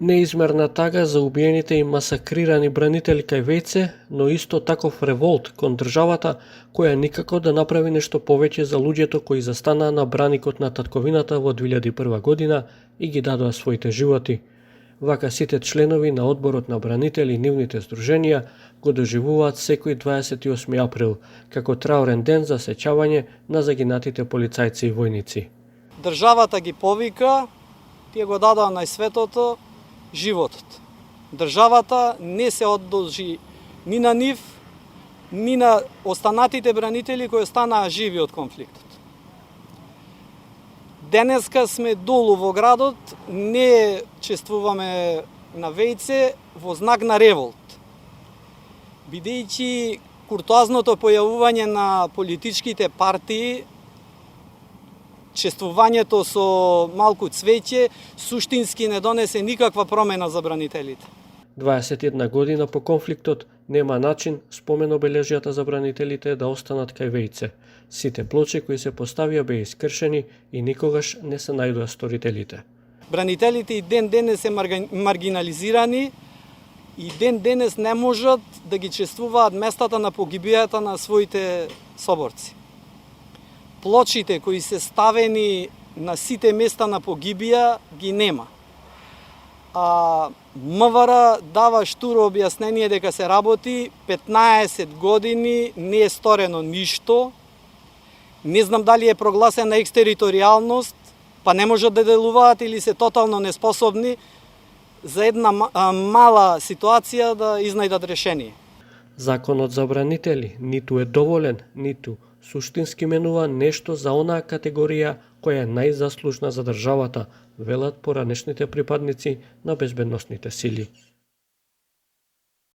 Неизмерна тага за убиените и масакрирани бранители кај Вејце, но исто таков револт кон државата која никако да направи нешто повеќе за луѓето кои застанаа на браникот на татковината во 2001 година и ги дадоа своите животи. Вака сите членови на Одборот на бранители и нивните здруженија го доживуваат секој 28 април како траурен ден за сеќавање на загинатите полицајци и војници. Државата ги повика, тие го дадоа на светото животот. Државата не се одолжи ни на нив, ни на останатите бранители кои останаа живи од конфликтот. Денеска сме долу во градот, не чествуваме на Вејце во знак на револт. Бидејќи куртоазното појавување на политичките партии, чествувањето со малку цвеќе суштински не донесе никаква промена за бранителите. 21 година по конфликтот нема начин спомен обележјата за бранителите да останат кај Вејце. Сите плочи кои се поставија беа искршени и никогаш не се најдоа сторителите. Бранителите и ден денес се маргинализирани и ден денес не можат да ги чествуваат местата на погибијата на своите соборци. Плочите кои се ставени на сите места на погибија ги нема. А МВР дава штуро објаснение дека се работи 15 години, не е сторено ништо. Не знам дали е прогласена екстериторијалност, па не можат да делуваат или се тотално неспособни за една мала ситуација да изнајдат решение. Законот за бранители ниту е доволен, ниту суштински менува нешто за онаа категорија која е најзаслужна за државата, велат поранешните припадници на безбедносните сили.